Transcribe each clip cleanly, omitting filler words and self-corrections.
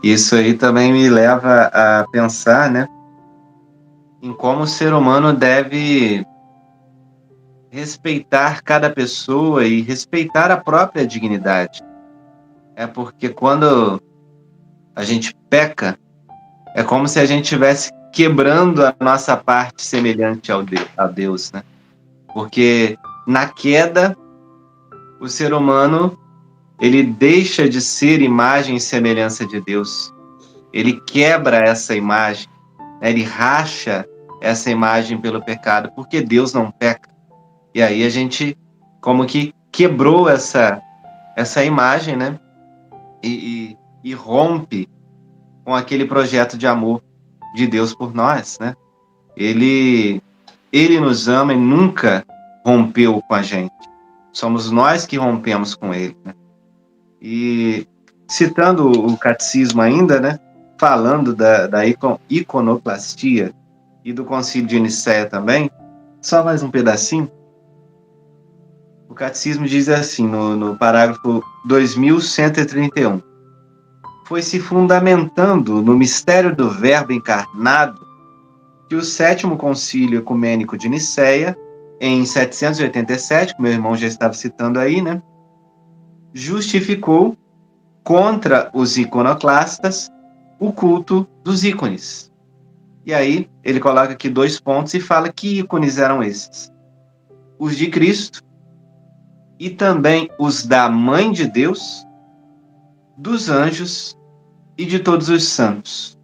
Isso aí também me leva a pensar, né, em como o ser humano deve respeitar cada pessoa e respeitar a própria dignidade. É porque quando a gente peca, é como se a gente estivesse quebrando a nossa parte semelhante a Deus, né? Porque na queda, o ser humano, ele deixa de ser imagem e semelhança de Deus. Ele quebra essa imagem, né? Ele racha essa imagem pelo pecado, porque Deus não peca. E aí a gente como que quebrou essa imagem, né? E rompe com aquele projeto de amor de Deus por nós, né? Ele, ele nos ama e nunca rompeu com a gente. Somos nós que rompemos com ele, né? E citando o catecismo ainda, né? Falando da iconoclastia e do Concílio de Nicéia também, só mais um pedacinho. O catecismo diz assim, no parágrafo 2131. Foi se fundamentando no mistério do Verbo encarnado que o Sétimo Concílio Ecumênico de Nicéia, em 787, que meu irmão já estava citando aí, né, justificou contra os iconoclastas o culto dos ícones. E aí ele coloca aqui 2 pontos e fala que ícones eram esses: os de Cristo e também os da Mãe de Deus, dos anjos e de todos os santos.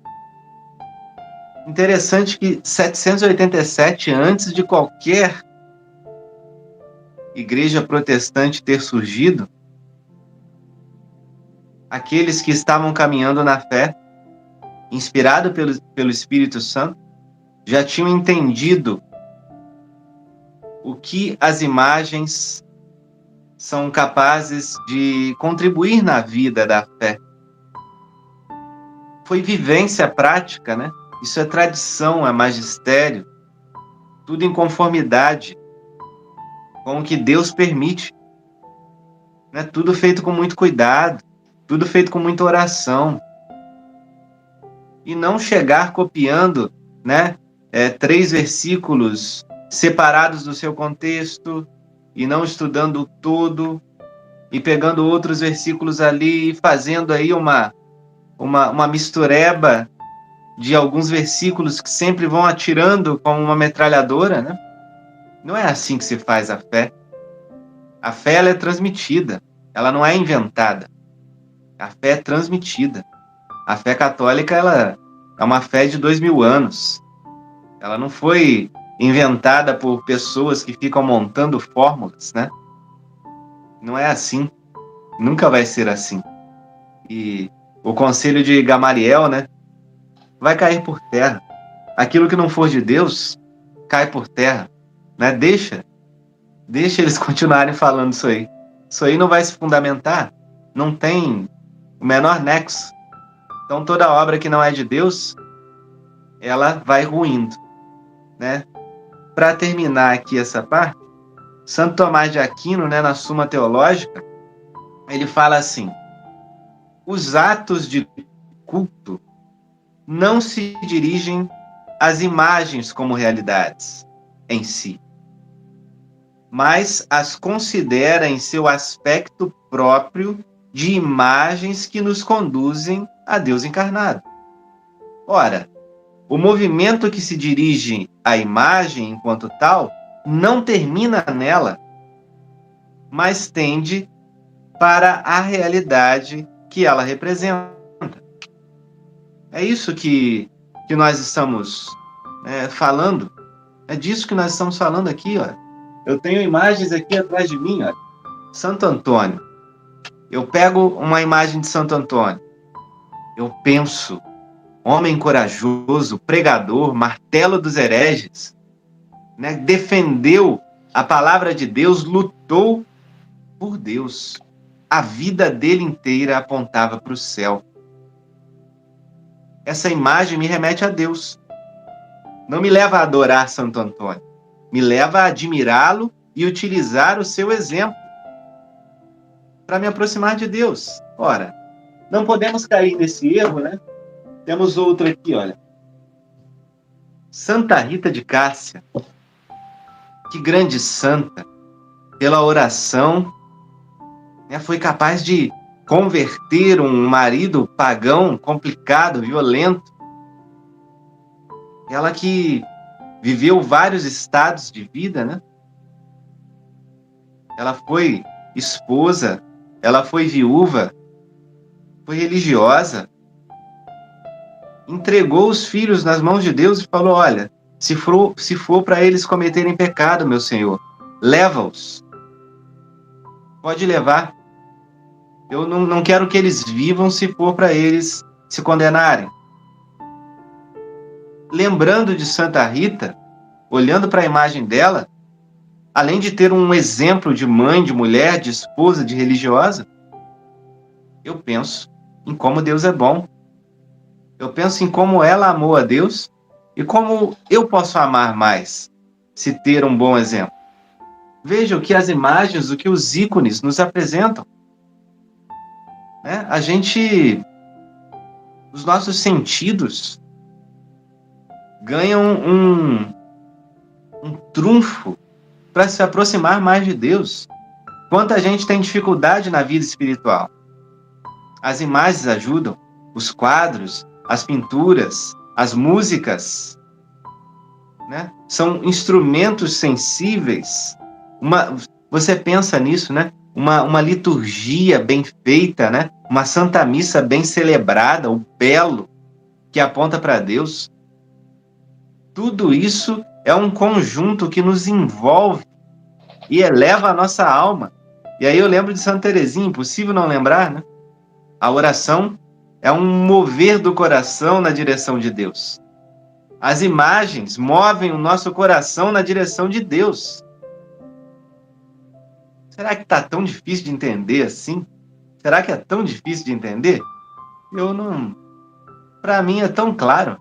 Interessante que 787, antes de qualquer igreja protestante ter surgido, aqueles que estavam caminhando na fé, inspirado pelo Espírito Santo, já tinham entendido o que as imagens são capazes de contribuir na vida da fé. Foi vivência prática, né? Isso é tradição, é magistério, tudo em conformidade com o que Deus permite, né? Tudo feito com muito cuidado, tudo feito com muita oração. E não chegar copiando, né, 3 versículos separados do seu contexto e não estudando tudo e pegando outros versículos ali e fazendo aí uma mistureba de alguns versículos que sempre vão atirando como uma metralhadora, né? Não é assim que se faz a fé. A fé, ela é transmitida, ela não é inventada. A fé é transmitida. A fé católica, ela é uma fé de 2000 anos. Ela não foi inventada por pessoas que ficam montando fórmulas, né? Não é assim. Nunca vai ser assim. E o conselho de Gamaliel, né, vai cair por terra. Aquilo que não for de Deus, cai por terra, né? Deixa eles continuarem falando isso aí. Isso aí não vai se fundamentar, não tem o menor nexo. Então toda obra que não é de Deus, ela vai ruindo, né? Para terminar aqui essa parte, Santo Tomás de Aquino, né, na Suma Teológica, ele fala assim: os atos de culto não se dirigem às imagens como realidades em si, mas as considera em seu aspecto próprio de imagens que nos conduzem a Deus encarnado. Ora, o movimento que se dirige à imagem enquanto tal não termina nela, mas tende para a realidade que ela representa. É isso que nós estamos falando. É disso que nós estamos falando aqui, ó. Eu tenho imagens aqui atrás de mim, ó. Santo Antônio. Eu pego uma imagem de Santo Antônio. Eu penso, homem corajoso, pregador, martelo dos hereges, né? Defendeu a palavra de Deus, lutou por Deus. A vida dele inteira apontava para o céu. Essa imagem me remete a Deus. Não me leva a adorar Santo Antônio. Me leva a admirá-lo e utilizar o seu exemplo para me aproximar de Deus. Ora, não podemos cair nesse erro, né? Temos outro aqui, olha. Santa Rita de Cássia. Que grande santa. Pela oração, né, foi capaz de converter um marido pagão, complicado, violento. Ela que viveu vários estados de vida, né? Ela foi esposa, ela foi viúva, foi religiosa, entregou os filhos nas mãos de Deus e falou: olha, se for para eles cometerem pecado, meu Senhor, leva-os. Pode levar. Eu não quero que eles vivam se for para eles se condenarem. Lembrando de Santa Rita, olhando para a imagem dela, além de ter um exemplo de mãe, de mulher, de esposa, de religiosa, eu penso em como Deus é bom. Eu penso em como ela amou a Deus e como eu posso amar mais se ter um bom exemplo. Veja o que as imagens, o que os ícones nos apresentam. Né? Os nossos sentidos ganham um trunfo para se aproximar mais de Deus. Quanta gente tem dificuldade na vida espiritual. As imagens ajudam, os quadros, as pinturas, as músicas, né? São instrumentos sensíveis. Você pensa nisso, né? Uma liturgia bem feita, né? Uma Santa Missa bem celebrada, o belo que aponta para Deus. Tudo isso é um conjunto que nos envolve e eleva a nossa alma. E aí eu lembro de Santa Teresinha, impossível não lembrar, né? A oração é um mover do coração na direção de Deus. As imagens movem o nosso coração na direção de Deus. Será que está tão difícil de entender assim? Será que é tão difícil de entender? Eu não... Para mim é tão claro.